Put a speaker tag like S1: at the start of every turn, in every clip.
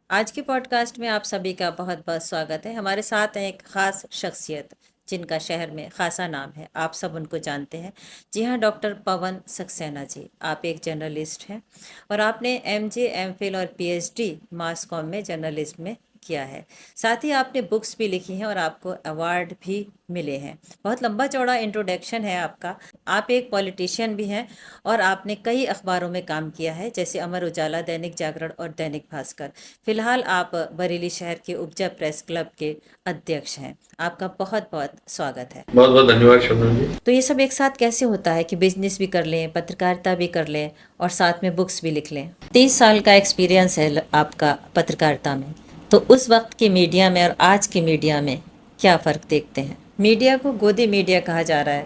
S1: आज के पॉडकास्ट में आप सभी का बहुत बहुत स्वागत है। हमारे साथ हैं एक ख़ास शख्सियत जिनका शहर में ख़ासा नाम है। आप सब उनको जानते हैं। जी हाँ, डॉक्टर पवन सक्सेना जी। आप एक जर्नलिस्ट हैं और आपने एमजे, एमफिल और पीएचडी मास कॉम में जर्नलिज्म में किया है। साथ ही आपने बुक्स भी लिखी हैं और आपको अवार्ड भी मिले हैं। बहुत लंबा चौड़ा इंट्रोडक्शन है आपका। आप एक पॉलिटिशियन भी हैं और आपने कई अखबारों में काम किया है, जैसे अमर उजाला, दैनिक जागरण और दैनिक भास्कर। फिलहाल आप बरेली शहर के उपजा प्रेस क्लब के अध्यक्ष हैं। आपका बहुत बहुत स्वागत है।
S2: बहुत बहुत धन्यवाद शबनम जी।
S1: तो ये सब एक साथ कैसे होता है कि बिजनेस भी कर लें, पत्रकारिता भी कर लें और साथ में बुक्स भी लिख लें? 30 साल का एक्सपीरियंस है आपका पत्रकारिता में। तो उस वक्त की मीडिया में और आज की मीडिया में क्या फ़र्क देखते हैं? मीडिया को गोदी मीडिया कहा जा रहा है,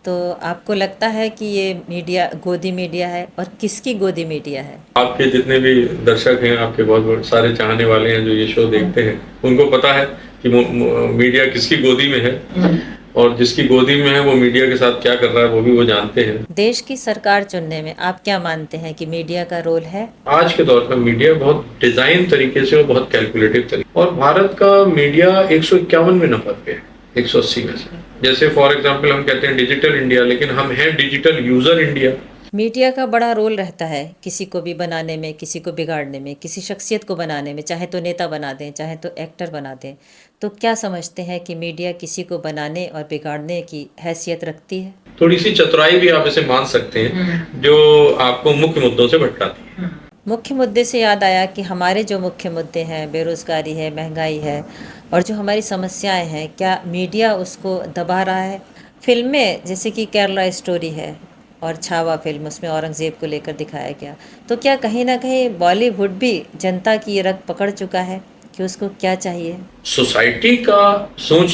S1: तो आपको लगता है कि ये मीडिया गोदी मीडिया है, और किसकी गोदी मीडिया है?
S2: आपके जितने भी दर्शक हैं, आपके बहुत बहुत सारे चाहने वाले हैं जो ये शो देखते हैं, उनको पता है कि मीडिया किसकी गोदी में है और जिसकी गोदी में है वो मीडिया के साथ क्या कर रहा है वो भी वो जानते हैं।
S1: देश की सरकार चुनने में आप क्या मानते हैं कि मीडिया का रोल है?
S2: आज के दौर में मीडिया बहुत डिजाइन तरीके से और बहुत कैलकुलेटिव तरीके, और भारत का मीडिया 151 में नंबर पे है 180 में से। जैसे फॉर एग्जांपल हम कहते हैं डिजिटल इंडिया, लेकिन हम हैं डिजिटल यूजर इंडिया।
S1: मीडिया का बड़ा रोल रहता है किसी को भी बनाने में, किसी को बिगाड़ने में, किसी शख्सियत को बनाने में, चाहे तो नेता बना दें, चाहे तो एक्टर बना दें। तो क्या समझते हैं कि मीडिया किसी को बनाने और बिगाड़ने की हैसियत रखती है?
S2: थोड़ी सी चतुराई भी आप इसे मान सकते हैं जो आपको मुख्य मुद्दों से भटकाती है।
S1: मुख्य मुद्दे से याद आया कि हमारे जो मुख्य मुद्दे हैं, बेरोज़गारी है, महंगाई है और जो हमारी समस्याएं हैं, क्या मीडिया उसको दबा रहा है? फिल्में जैसे कि केरला स्टोरी है और छावा फिल्म, उसमें औरंगज़ेब को लेकर दिखाया गया। तो क्या कहीं ना कहीं बॉलीवुड भी जनता की ये रग पकड़ चुका है कि उसको क्या चाहिए?
S2: सोसाइटी का सोच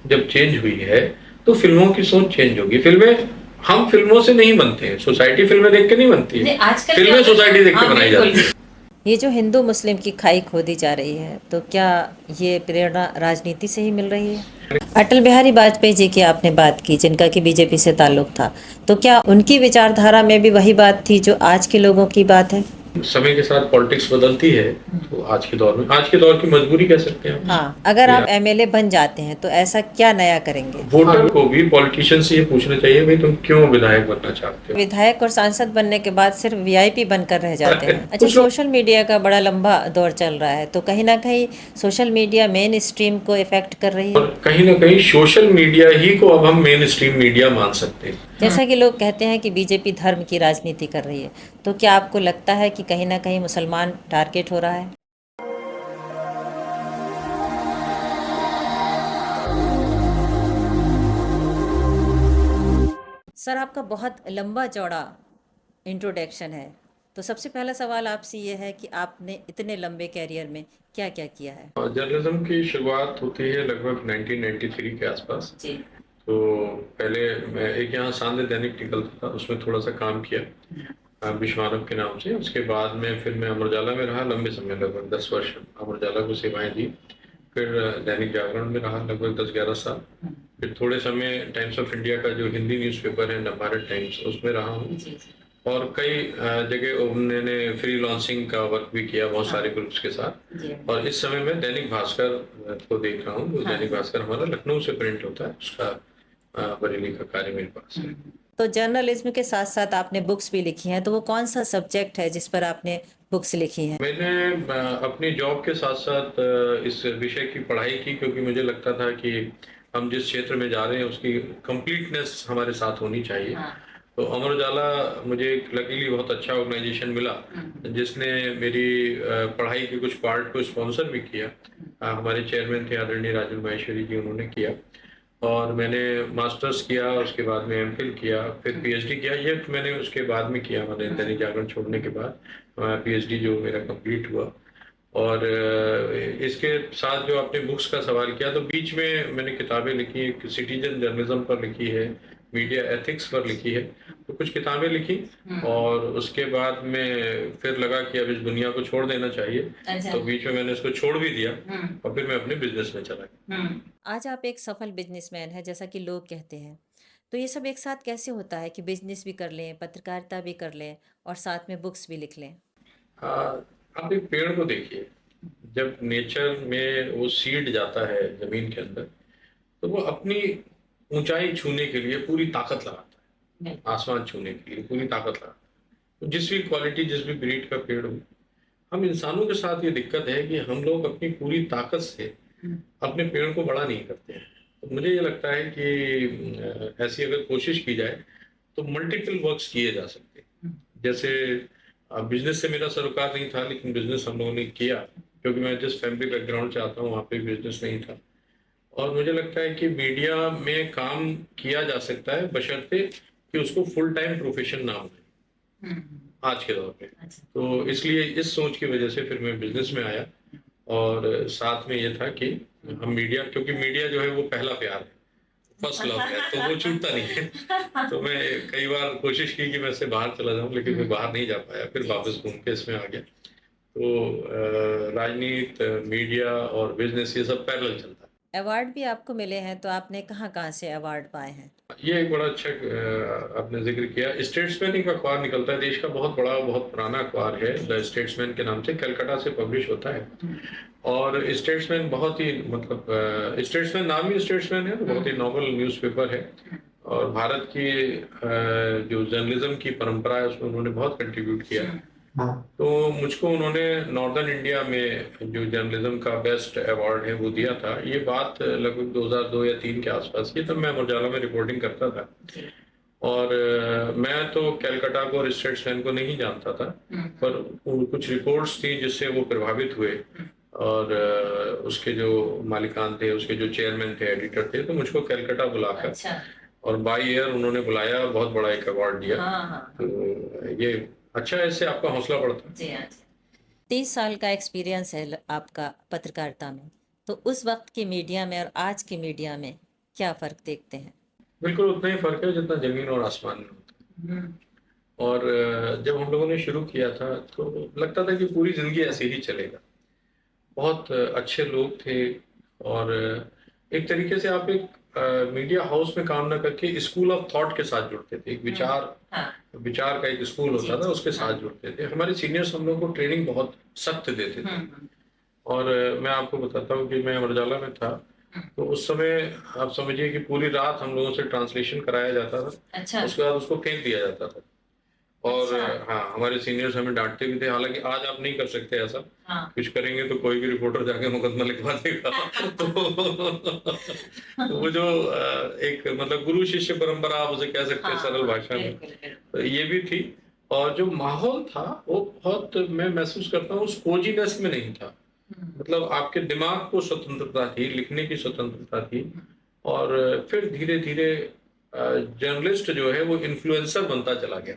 S2: जब चेंज हुई है तो फिल्मों की सोच चेंज होगी। फिल्में हम फिल्मों से नहीं बनते हैं, सोसाइटी फिल्में देख के नहीं बनती है, फिल्में सोसाइटी देख के बनाई जाती है।
S1: ये जो हिंदू मुस्लिम की खाई खोदी जा रही है, तो क्या ये प्रेरणा राजनीति से ही मिल रही है? अटल बिहारी वाजपेयी जी की आपने बात की, जिनका कि बीजेपी से ताल्लुक था। तो क्या उनकी विचारधारा में भी वही बात थी जो आज के लोगों की बात है?
S2: समय के साथ पॉलिटिक्स बदलती है, तो आज के दौर में आज के दौर की मजबूरी कह सकते हैं।
S1: हाँ, अगर
S2: या
S1: आप एमएलए बन जाते हैं तो ऐसा क्या नया करेंगे?
S2: वोटर को भी पॉलिटिशियन से ये पूछना चाहिए, भाई तुम क्यों विधायक बनना चाहते हो।
S1: विधायक और सांसद बनने के बाद सिर्फ वीआईपी बनकर रह जाते हैं। अच्छा,
S2: कुछ लोग
S1: सोशल मीडिया का बड़ा लंबा दौर चल रहा है, तो कहीं ना कहीं सोशल मीडिया मेन स्ट्रीम को इफेक्ट कर रही
S2: और
S1: है।
S2: कहीं ना कहीं सोशल मीडिया ही को अब हम मेन स्ट्रीम मीडिया मान सकते हैं।
S1: जैसा कि लोग कहते हैं कि बीजेपी धर्म की राजनीति कर रही है, तो क्या आपको लगता है कि कहीं ना कहीं मुसलमान टारगेट हो रहा है? सर, आपका बहुत लंबा चौड़ा इंट्रोडक्शन है। तो सबसे पहला सवाल आपसे ये है कि आपने इतने लंबे कैरियर में क्या क्या किया है?
S2: जर्नलिज्म की शुरुआत होती है लगभग 1993 के आसपास।
S1: जी।
S2: तो पहले मैं एक यहाँ सान्ध्य दैनिक निकलता था, उसमें थोड़ा सा काम किया विश्वानव के नाम से। उसके बाद में फिर मैं अमर उजाला में रहा लंबे समय, लगभग 10 वर्ष अमर उजाला को सेवाएं दी। फिर दैनिक जागरण में रहा लगभग 10-11 साल। फिर थोड़े समय टाइम्स ऑफ इंडिया का जो हिंदी न्यूज़पेपर है नवभारत टाइम्स, उसमें रहा हूँ। और कई जगह उन्होंने फ्री लॉन्चिंग का वर्क भी किया बहुत सारे ग्रुप्स के साथ। और इस समय मैं दैनिक भास्कर को देख रहा हूँ। जो दैनिक भास्कर हमारा लखनऊ से प्रिंट होता है, उसका बरेली का कार्य मेरे पास है।
S1: तो जर्नलिज्म के साथ साथ आपने बुक्स भी लिखी हैं, तो वो कौन सा सब्जेक्ट है जिस पर आपने बुक्स लिखी हैं?
S2: मैंने अपनी जॉब के साथ साथ इस विषय की पढ़ाई की, क्योंकि मुझे लगता था कि हम जिस क्षेत्र में जा रहे हैं उसकी कंप्लीटनेस हमारे साथ होनी चाहिए। तो अमर उजाला मुझे एक लकीली बहुत अच्छा ऑर्गेनाइजेशन मिला जिसने मेरी पढ़ाई के कुछ पार्ट को स्पॉन्सर भी किया। हमारे चेयरमैन थे आदरणीय राजन माहेश्वरी जी, उन्होंने किया। और मैंने मास्टर्स किया, उसके बाद में एमफिल किया, फिर पीएचडी किया। ये मैंने उसके बाद में किया, मैंने दैनिक जागरण छोड़ने के बाद पीएचडी जो मेरा कंप्लीट हुआ। और इसके साथ जो आपने बुक्स का सवाल किया, तो बीच में मैंने किताबें लिखी, एक सिटीजन जर्नलिज्म पर लिखी है, मीडिया एथिक्स पर लिखी है। तो कुछ किताबें लिखी और उसके बाद में फिर लगा कि अब इस दुनिया को छोड़ देना चाहिए। तो बीच में मैंने इसको छोड़ भी दिया और फिर मैं अपने बिजनेस में चला गया।
S1: आज आप एक सफल बिजनेसमैन हैं, जैसा कि लोग कहते हैं। तो ये सब एक साथ कैसे होता है कि बिजनेस भी कर लें, पत्रकारिता भी कर लें और साथ में बुक्स भी लिख लें?
S2: आप एक पेड़ को देखिए, जब नेचर में वो सीड जाता है जमीन के अंदर, तो वो अपनी ऊंचाई छूने के लिए पूरी ताकत लगाता है, आसमान छूने के लिए पूरी ताकत लगाता है। तो जिस भी क्वालिटी, जिस भी ब्रीड का पेड़ हो, हम इंसानों के साथ ये दिक्कत है कि हम लोग अपनी पूरी ताकत से अपने पेड़ को बड़ा नहीं करते हैं। तो मुझे ये लगता है कि ऐसी अगर कोशिश की जाए तो मल्टीपल वर्क्स किए जा सकते हैं। जैसे बिजनेस से मेरा सरोकार नहीं था, लेकिन बिजनेस हम लोगों ने किया, क्योंकि मैं जिस फैमिली बैकग्राउंड से आता हूँ वहाँ पे बिजनेस नहीं था। और मुझे लगता है कि मीडिया में काम किया जा सकता है, बशर्ते कि उसको फुल टाइम प्रोफेशन ना हो आज के दौर पे। तो इसलिए इस सोच की वजह से फिर मैं बिजनेस में आया, और साथ में ये था कि हम मीडिया, क्योंकि मीडिया जो है वो पहला प्यार है, फर्स्ट लव है, तो वो छूटता नहीं है। तो मैं कई बार कोशिश की कि मैं इससे बाहर चला जाऊं, लेकिन मैं बाहर नहीं जा पाया, फिर वापस घूम के इसमें आ गया। तो राजनीति, मीडिया और बिजनेस ये सब पैरेलल चलता है।
S1: अवार्ड भी आपको मिले हैं, तो आपने कहाँ कहाँ से अवार्ड पाए हैं?
S2: ये एक बड़ा अच्छा आपने जिक्र किया। स्टेट्समैन एक अखबार निकलता है, देश का बहुत बड़ा, बहुत पुराना अखबार है, द स्टेट्समैन के नाम से, कलकत्ता से पब्लिश होता है। और स्टेट्समैन बहुत ही, मतलब स्टेट्समैन नाम ही स्टेट्समैन है, तो बहुत ही नॉवल न्यूज़पेपर है। और भारत की जो जर्नलिज्म की परंपरा है उसमें उन्होंने बहुत कंट्रीब्यूट किया। तो मुझको उन्होंने नॉर्दर्न इंडिया में जो जर्नलिज्म का बेस्ट अवार्ड है वो दिया था। ये बात लगभग 2002 या 3 के आसपास की, तब मैं अमर उजाला में रिपोर्टिंग करता था। और मैं तो कैलकाटा को और स्टेट्समैन को नहीं जानता था, पर कुछ रिपोर्ट्स थी जिससे वो प्रभावित हुए। और उसके जो मालिकान थे, उसके जो चेयरमैन थे, एडिटर थे, तो मुझको कैलकाटा बुलाकर और बाई एयर उन्होंने बुलाया, बहुत बड़ा एक अवार्ड दिया। तो ये अच्छा है, इससे आपका हौसला बढ़ता है।
S1: जी हाँ। 30 साल का एक्सपीरियंस है आपका पत्रकारिता में, तो उस वक्त की मीडिया में और आज की मीडिया में क्या फ़र्क देखते हैं?
S2: बिल्कुल उतना ही फर्क है जितना जमीन और आसमान में होता है। और जब हम लोगों ने शुरू किया था तो लगता था कि पूरी जिंदगी ऐसे ही चलेगा। बहुत अच्छे लोग थे, और एक तरीके से आप एक मीडिया हाउस में काम ना करके स्कूल ऑफ थॉट के साथ जुड़ते थे। एक विचार का एक स्कूल होता था, उसके साथ जुड़ते थे। हमारे सीनियर्स हम लोग को ट्रेनिंग बहुत सख्त देते थे। और मैं आपको बताता हूँ कि मैं अमर उजाला में था, तो उस समय आप समझिए कि पूरी रात हम लोगों से ट्रांसलेशन कराया जाता था। उसके बाद उसको फेंक दिया जाता था। और हाँ, हमारे सीनियर्स हमें डांटते भी थे। हालांकि आज आप नहीं कर सकते ऐसा, कुछ करेंगे तो कोई भी रिपोर्टर जाके मुकदमा लिखवा देगा। तो वो जो एक मतलब गुरु शिष्य परंपरा आप उसे कह सकते हैं सरल भाषा में, तो ये भी थी। और जो माहौल था वो बहुत, मैं महसूस करता हूँ, उस कोजीनेस में नहीं था। मतलब आपके दिमाग को स्वतंत्रता थी, लिखने की स्वतंत्रता थी। और फिर धीरे धीरे जर्नलिस्ट जो है वो इन्फ्लुएंसर बनता चला गया।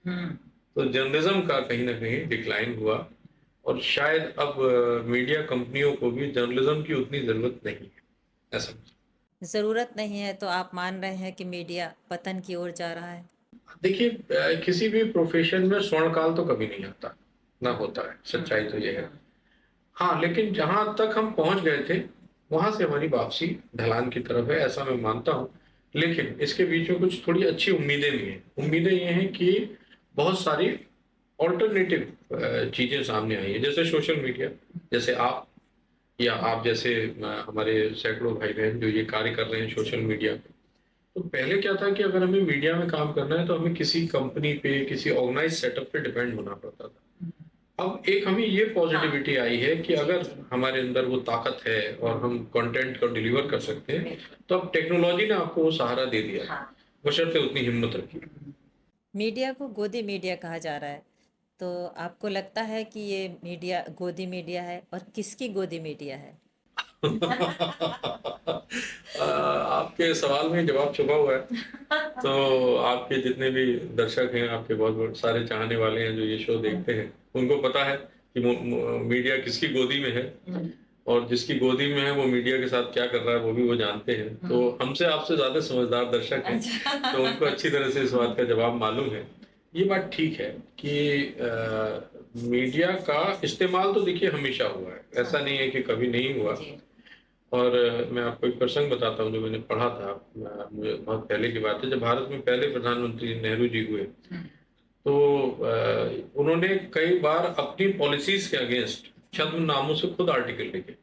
S2: तो जर्नलिज्म का कहीं ना कहीं डिक्लाइन हुआ, और शायद अब मीडिया कंपनियों को भी जर्नलिज्म की उतनी जरूरत नहीं है, ऐसा।
S1: ज़रूरत नहीं है तो आप मान रहे हैं कि मीडिया पतन की ओर जा रहा है?
S2: देखिए, किसी भी प्रोफेशन में स्वर्णकाल तो कभी नहीं आता, ना होता है, सच्चाई तो ये है। हाँ, लेकिन जहां तक हम पहुंच गए थे वहां से हमारी वापसी ढलान की तरफ है, ऐसा मैं मानता हूँ। लेकिन इसके बीच में कुछ थोड़ी अच्छी उम्मीदें भी हैं। उम्मीदें ये हैं कि बहुत सारी ऑल्टरनेटिव चीजें सामने आई हैं, जैसे सोशल मीडिया, जैसे आप, या आप जैसे हमारे सैकड़ों भाई बहन जो ये कार्य कर रहे हैं सोशल मीडिया पे। तो पहले क्या था कि अगर हमें मीडिया में काम करना है तो हमें किसी कंपनी पे, किसी ऑर्गेनाइज सेटअप पे डिपेंड होना पड़ता था। अब एक हमें ये पॉजिटिविटी आई है कि अगर हमारे अंदर वो ताकत है और हम कंटेंट को डिलीवर कर सकते हैं, तो अब टेक्नोलॉजी ने आपको वो सहारा दे दिया है, बशर्ते उतनी हिम्मत रखी।
S1: मीडिया को गोदी मीडिया कहा जा रहा है, तो आपको लगता है कि ये मीडिया गोदी मीडिया है, और किसकी गोदी मीडिया है?
S2: आपके सवाल में जवाब छुपा हुआ है। तो आपके जितने भी दर्शक हैं, आपके बहुत बहुत सारे चाहने वाले हैं जो ये शो देखते हैं, उनको पता है कि मीडिया किसकी गोदी में है, और जिसकी गोदी में है वो मीडिया के साथ क्या कर रहा है वो भी वो जानते हैं। तो हमसे आपसे ज्यादा समझदार दर्शक हैं, तो उनको अच्छी तरह से इस बात का जवाब मालूम है। ये बात ठीक है कि मीडिया का इस्तेमाल तो देखिए हमेशा हुआ है, ऐसा नहीं है कि कभी नहीं हुआ। और मैं आपको एक प्रसंग बताता हूँ जो मैंने पढ़ा था। मुझे बहुत पहले की बात है, जब भारत में पहले प्रधानमंत्री नेहरू जी हुए, तो उन्होंने कई बार अपनी पॉलिसीज के अगेंस्ट छद्म नामों से खुद आर्टिकल लिखे।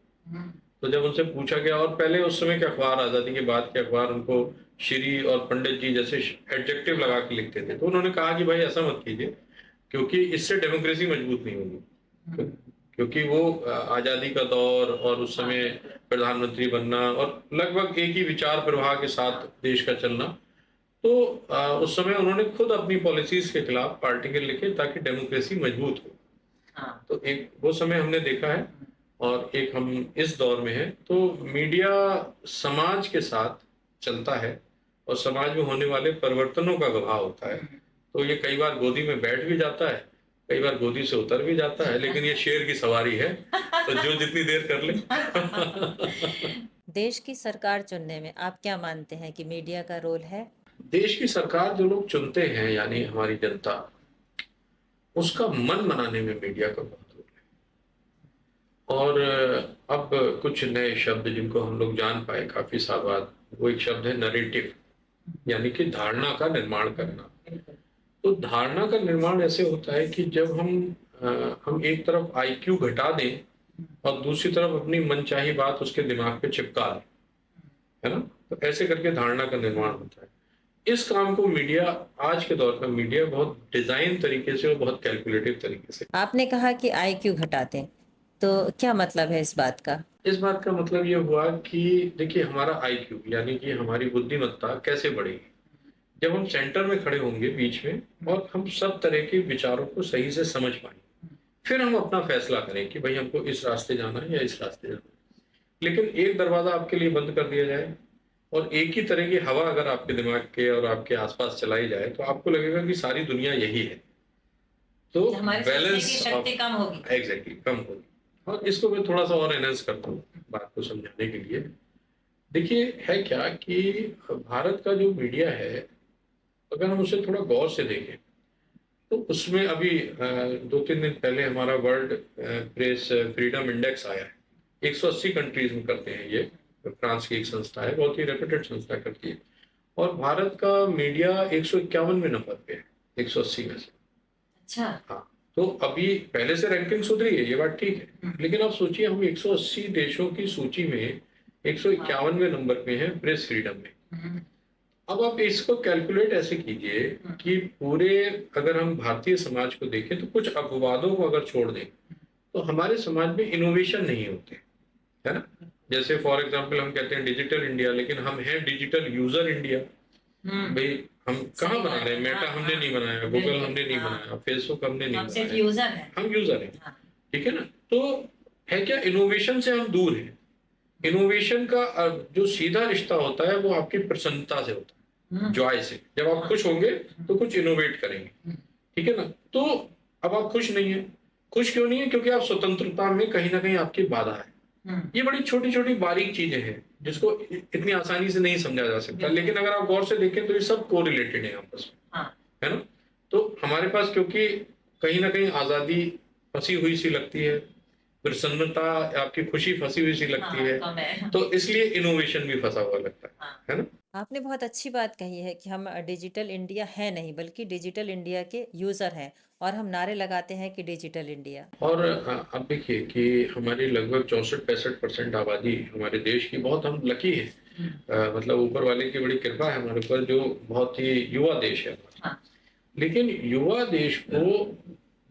S2: तो जब उनसे पूछा गया, और पहले उस समय के अखबार, आजादी के बाद के अखबार उनको श्री और पंडित जी जैसे एडजेक्टिव लगा के लिखते थे, तो उन्होंने कहा कि भाई ऐसा मत कीजिए, क्योंकि इससे डेमोक्रेसी मजबूत नहीं होगी। क्योंकि वो आजादी का दौर और उस समय प्रधानमंत्री बनना और लगभग एक ही विचार प्रवाह के साथ देश का चलना, तो उस समय उन्होंने खुद अपनी पॉलिसीज के खिलाफ आर्टिकल लिखे ताकि डेमोक्रेसी मजबूत हो। तो एक वो समय हमने देखा है और एक हम इस दौर में हैं। तो मीडिया समाज के साथ चलता है और समाज में होने वाले परिवर्तनों का गवाह होता है। तो ये कई बार गोदी में बैठ भी जाता है, कई बार गोदी से उतर भी जाता है, लेकिन ये शेर की सवारी है, तो जो जितनी देर कर ले।
S1: देश की सरकार चुनने में आप क्या मानते हैं कि मीडिया का रोल है?
S2: देश की सरकार जो लोग चुनते हैं, यानी हमारी जनता, उसका मन बनाने में मीडिया का बहुत रोल है। और अब कुछ नए शब्द जिनको हम लोग जान पाए काफी साल बाद, वो एक शब्द है नरेटिव, यानी कि धारणा का निर्माण करना। तो धारणा का निर्माण ऐसे होता है कि जब हम एक तरफ आईक्यू घटा दें और दूसरी तरफ अपनी मनचाही बात उसके दिमाग पे चिपका लें, है ना? तो ऐसे करके धारणा का निर्माण होता है। इस काम को मीडिया, आज के दौर का मीडिया, बहुत डिजाइन तरीके से और बहुत कैलकुलेटिव तरीके से।
S1: आपने कहा कि आईक्यू घटाते हैं, तो क्या मतलब है इस बात का?
S2: इस बात का मतलब ये हुआ कि देखिए, हमारा आईक्यू यानी कि हमारी बुद्धिमत्ता कैसे बढ़ेगी जब हम सेंटर में खड़े होंगे बीच में और हम सब तरह के विचारों को सही से समझ पाएंगे। फिर हम अपना फैसला करें कि भाई हमको इस रास्ते जाना है या इस रास्ते जाना है। लेकिन एक दरवाजा आपके लिए बंद कर दिया जाए और एक ही तरह की हवा अगर आपके दिमाग के और आपके आसपास चलाई जाए, तो आपको लगेगा कि सारी दुनिया यही है। तो बैलेंस
S1: शक्ति कम होगी।
S2: एग्जैक्टली, कम होगी। और इसको मैं थोड़ा सा और एनहांस करता हूँ बात को समझाने के लिए। देखिए, है क्या कि भारत का जो मीडिया है, अगर हम उसे थोड़ा गौर से देखें, तो उसमें अभी 2-3 दिन पहले हमारा वर्ल्ड प्रेस फ्रीडम इंडेक्स आया है। 180 कंट्रीज में करते हैं ये, फ्रांस की एक संस्था है, बहुत ही रेप्यूटेड संस्था करती है। और भारत का मीडिया 151वें नंबर पे है 180 में से।
S1: अच्छा।
S2: हाँ, तो अभी पहले से रैंकिंग सुधरी है, ये बात ठीक है, लेकिन आप सोचिए, हम 180 देशों की सूची में 151वें नंबर पे हैं प्रेस फ्रीडम में। अब आप इसको कैलकुलेट ऐसे कीजिए कि पूरे, अगर हम भारतीय समाज को देखें, तो कुछ अपवादों को अगर छोड़ दें, तो हमारे समाज में इनोवेशन नहीं होते, है ना? जैसे फॉर एग्जांपल हम कहते हैं डिजिटल इंडिया, लेकिन हम हैं डिजिटल यूजर इंडिया। भाई, हम कहाँ बना रहे हैं? मेटा हमने नहीं बनाया, गूगल हमने नहीं बनाया, फेसबुक हमने नहीं बनाया, हम यूजर हैं। ठीक है ना? तो है क्या, इनोवेशन से हम दूर हैं। इनोवेशन का जो सीधा रिश्ता होता है वो आपकी प्रसन्नता से होता है, जॉय से। जब आप खुश होंगे तो कुछ इनोवेट करेंगे, ठीक है ना? तो अब आप खुश नहीं है। खुश क्यों नहीं है? क्योंकि आप स्वतंत्रता में कहीं ना कहीं आपकी बाधा है। ये बड़ी छोटी छोटी बारीक चीजें हैं जिसको इतनी आसानी से नहीं समझा जा सकता, लेकिन अगर आप गौर से देखें तो ये सब कोरिलेटेड है आपस में, है ना? तो हमारे पास क्योंकि कहीं ना कहीं आजादी फंसी हुई सी लगती है, प्रसन्नता, आपकी खुशी फंसी हुई सी लगती है, तो इसलिए इनोवेशन भी फंसा हुआ लगता है ना?
S1: आपने बहुत अच्छी बात कही है कि हम डिजिटल इंडिया है नहीं, बल्कि डिजिटल इंडिया के यूजर हैं, और हम नारे लगाते हैं कि डिजिटल इंडिया।
S2: और अब देखिए कि हमारी लगभग 64-65% आबादी हमारे देश की, बहुत हम लकी है, मतलब ऊपर वाले की बड़ी कृपा है हमारे ऊपर, जो बहुत ही युवा देश है। लेकिन युवा देश को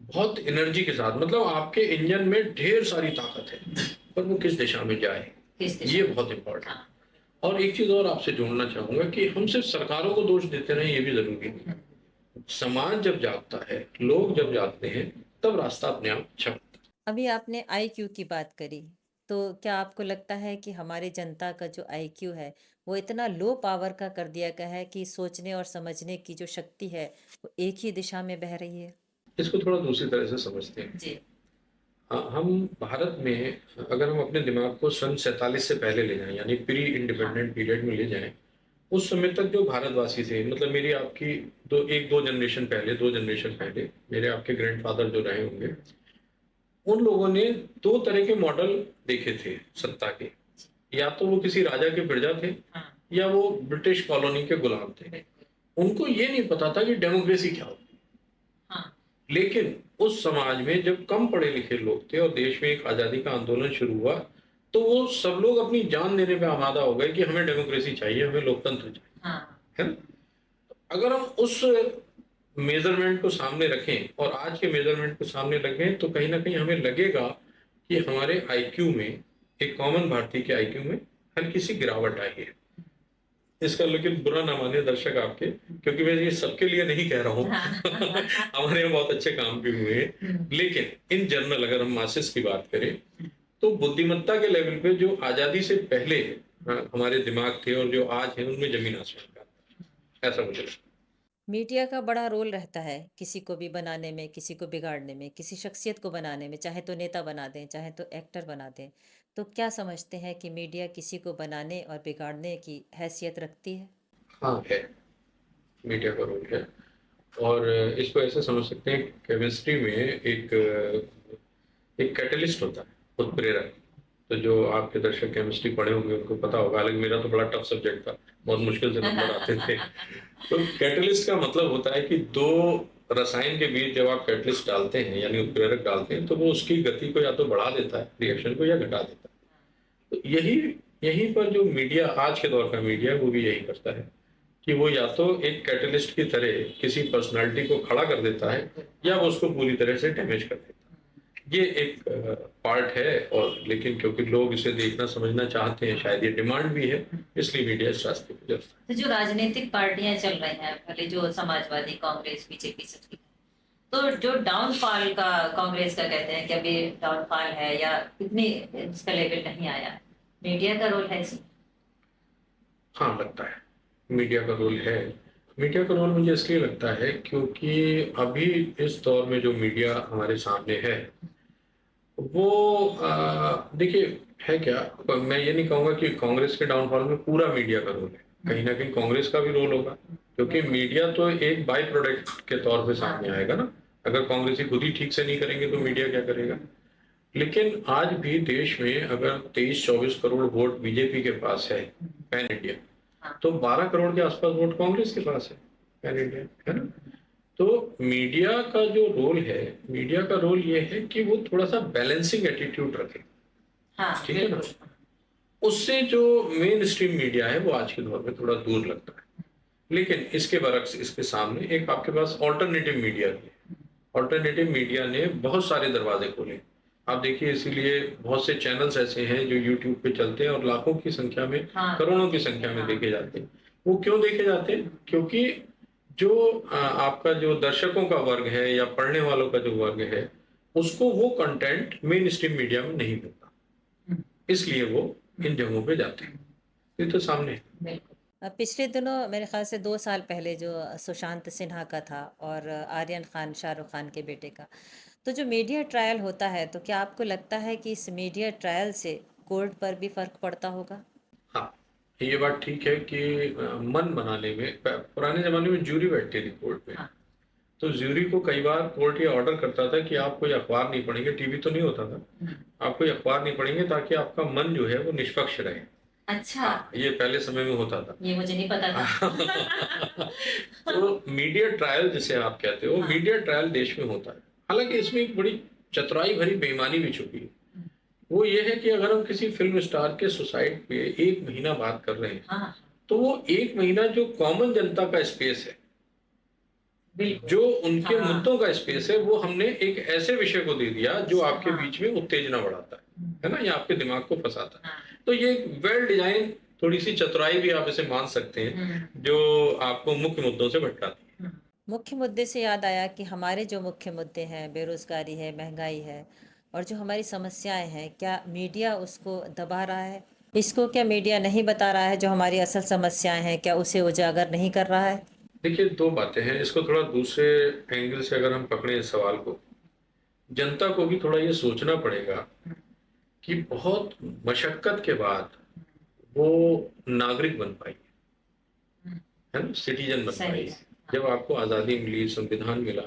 S2: बहुत एनर्जी के साथ, मतलब आपके इंजन में ढेर सारी ताकत है, पर वो किस दिशा में जाए, ये बहुत इम्पोर्टेंट। और एक चीज और आपसे जोड़ना चाहूंगा कि हम सिर्फ सरकारों को दोष देते रहे, ये भी जरूरी नहीं। समाज जब जागता है, लोग जब जागते हैं, तब रास्ता अपने आप अच्छा होता है।
S1: अभी आपने आईक्यू की बात करी, तो क्या आपको लगता है कि हमारी जनता का जो आईक्यू है वो इतना लो पावर का कर दिया गया है कि सोचने और समझने की जो शक्ति है वो एक ही दिशा में बह रही है?
S2: इसको थोड़ा दूसरी तरह से समझते हैं
S1: जी।
S2: हम भारत में, अगर हम अपने दिमाग को सन 47 से पहले ले जाएं, यानी प्री इंडिपेंडेंट पीरियड में ले जाएं, उस समय तक जो भारतवासी थे, मतलब मेरी आपकी दो जनरेशन पहले, 2 जनरेशन पहले मेरे आपके ग्रैंडफादर जो रहे होंगे, उन लोगों ने 2 तरह के मॉडल देखे थे सत्ता के। या तो वो किसी राजा के प्रजा थे, या वो ब्रिटिश कॉलोनी के गुलाम थे। उनको ये नहीं पता था कि डेमोक्रेसी क्या होती है। लेकिन उस समाज में जब कम पढ़े लिखे लोग थे और देश में एक आज़ादी का आंदोलन शुरू हुआ, तो वो सब लोग अपनी जान देने पे आमादा हो गए कि हमें डेमोक्रेसी चाहिए, हमें लोकतंत्र चाहिए, है ना? अगर हम उस मेजरमेंट को सामने रखें और आज के मेजरमेंट को सामने रखें, तो कहीं न कहीं हमें लगेगा कि हमारे आईक्यू में, एक कॉमन भारतीय के आईक्यू में हल्की-सी गिरावट आई है। इसका लेकिन बुरा ना मानिए दर्शक आपके, क्योंकि मैं ये सबके लिए नहीं कह रहा हूँ। हमारे यहाँ बहुत अच्छे काम भी हुए हैं। लेकिन इन जनरल अगर हम मासेस की बात करें, तो बुद्धिमत्ता के लेवल पे जो आज़ादी से पहले हमारे दिमाग थे और जो आज हैं, उनमें ज़मीन आसमान का अंतर है। ऐसा मुझे लगता है।
S1: मीडिया का बड़ा रोल रहता है किसी को भी बनाने में, किसी को बिगाड़ने में, किसी शख्सियत को बनाने में, चाहे तो नेता बना दें, चाहे तो एक्टर बना दें। तो क्या समझते हैं कि मीडिया किसी को बनाने और बिगाड़ने की हैसियत रखती है?
S2: हाँ, है। मीडिया का रोल है और इसको ऐसे समझ सकते हैं, केमिस्ट्री में एक कैटलिस्ट होता है, उत्प्रेरक। तो जो आपके दर्शक केमिस्ट्री पढ़े होंगे उनको पता होगा, हालांकि मेरा तो बड़ा टफ सब्जेक्ट था, बहुत मुश्किल से नंबर आते थे। तो कैटलिस्ट का मतलब होता है कि दो रसायन के बीच जब आप कैटलिस्ट डालते हैं यानी उत्प्रेरक डालते हैं, तो वो उसकी गति को या तो बढ़ा देता है रिएक्शन को, या घटा देता है। तो यही यहीं पर जो मीडिया, आज के दौर का मीडिया, वो भी यही करता है कि वो या तो एक कैटलिस्ट की तरह किसी पर्सनालिटी को खड़ा कर देता है, या वो उसको पूरी तरह से डैमेज कर देता है। ये एक पार्ट है, और लेकिन क्योंकि लोग इसे देखना समझना चाहते हैं, शायद ये डिमांड भी है, इसलिए मीडिया इस रास्ते पे चलता है।
S1: तो जो राजनीतिक पार्टियां चल रही हैं, भले जो समाजवादी, कांग्रेस, बीजेपी सबकी, तो जो डाउनफॉल का कांग्रेस का कहते हैं कि अभी डाउनफॉल है या इतनी इसका लेवल नहीं आया, मीडिया का रोल है इसमें?
S2: हाँ, लगता है मीडिया का रोल है। मीडिया का रोल मुझे इसलिए लगता है क्योंकि अभी इस दौर में जो मीडिया हमारे सामने है, वो देखिए है क्या, मैं ये नहीं कहूँगा कि कांग्रेस के डाउनफॉल में पूरा मीडिया का रोल है। कहीं न कहीं कांग्रेस का भी रोल होगा, क्योंकि मीडिया तो एक बाय प्रोडक्ट के तौर पे सामने आएगा ना। अगर कांग्रेसी खुद ही ठीक से नहीं करेंगे तो मीडिया क्या करेगा? लेकिन आज भी देश में अगर 23-24 करोड़ वोट बीजेपी के पास है, पैन इंडिया, तो 12 करोड़ के आसपास वोट कांग्रेस के पास है, पैन इंडिया, है ना? तो मीडिया का जो रोल है, मीडिया का रोल ये है कि वो थोड़ा-सा बैलेंसिंग एटीट्यूड रखे।
S1: हाँ,
S2: ठीक है ना? उससे जो मेन स्ट्रीम मीडिया है, वो आज के दौर में थोड़ा दूर लगता है। लेकिन इसके बरक्स इसके सामने एक आपके पास अल्टरनेटिव मीडिया भी है। अल्टरनेटिव मीडिया ने बहुत सारे दरवाजे खोले। आप देखिए, इसीलिए बहुत से चैनल्स ऐसे हैं जो यूट्यूब पे चलते हैं और लाखों की संख्या में, करोड़ों की संख्या में देखे जाते हैं। वो क्यों देखे जाते हैं? क्योंकि जो आपका जो दर्शकों का वर्ग है या पढ़ने वालों का जो वर्ग है, उसको वो कंटेंट मेन स्ट्रीम मीडिया में नहीं मिलता। इसलिए वो इन जगहों पे जाते हैं। ये तो सामने है।
S1: पिछले दिनों मेरे ख्याल से 2 साल पहले जो सुशांत सिन्हा का था और आर्यन खान, शाहरुख खान के बेटे का, तो जो मीडिया ट्रायल होता है, तो क्या आपको लगता है कि इस मीडिया ट्रायल से कोर्ट पर भी फर्क पड़ता होगा?
S2: हाँ, ये बात ठीक है कि मन बनाने में पुराने ज़माने में जूरी बैठती थी कोर्ट में। तो जूरी को कई बार कोर्ट ये ऑर्डर करता था कि आप कोई अखबार नहीं पढ़ेंगे, टीवी तो नहीं होता था। आप कोई अखबार नहीं पढ़ेंगे ताकि आपका मन जो है वो निष्पक्ष रहे।
S1: अच्छा,
S2: हाँ, ये पहले समय में होता था।
S1: ये मुझे नहीं पता था।
S2: तो मीडिया ट्रायल जिसे आप कहते हो, मीडिया ट्रायल देश में होता है। हालाँकि इसमें एक बड़ी चतुराई भरी बेईमानी भी छुपी है। वो ये है कि अगर हम किसी फ़िल्म स्टार के सुसाइड पे 1 महीना बात कर रहे हैं, तो वो 1 महीना जो कॉमन जनता का स्पेस है, जो उनके मुद्दों का स्पेस है, वो हमने एक ऐसे विषय को दे दिया जो आपके बीच में उत्तेजना बढ़ाता है ना? या आपके दिमाग को फँसाता है। तो ये एक वेल डिज़ाइन, थोड़ी-सी चतुराई भी आप इसे मान सकते हैं, जो आपको मुख्य मुद्दों से भटकाती है।
S1: मुख्य मुद्दे से याद आया कि हमारे जो मुख्य मुद्दे हैं, बेरोजगारी है, महंगाई है और जो हमारी समस्याएं हैं, क्या मीडिया उसको दबा रहा है? इसको क्या मीडिया नहीं बता रहा है? जो हमारी असल समस्याएं हैं, क्या उसे उजागर नहीं कर रहा है?
S2: देखिए, 2 बातें हैं। इसको थोड़ा दूसरे एंगल से अगर हम पकड़ें इस सवाल को, जनता को भी थोड़ा ये सोचना पड़ेगा कि बहुत मशक्कत के बाद वो नागरिक बन पाई है ना? सिटीज़न बन पाई। जब आपको आज़ादी मिली, संविधान मिला,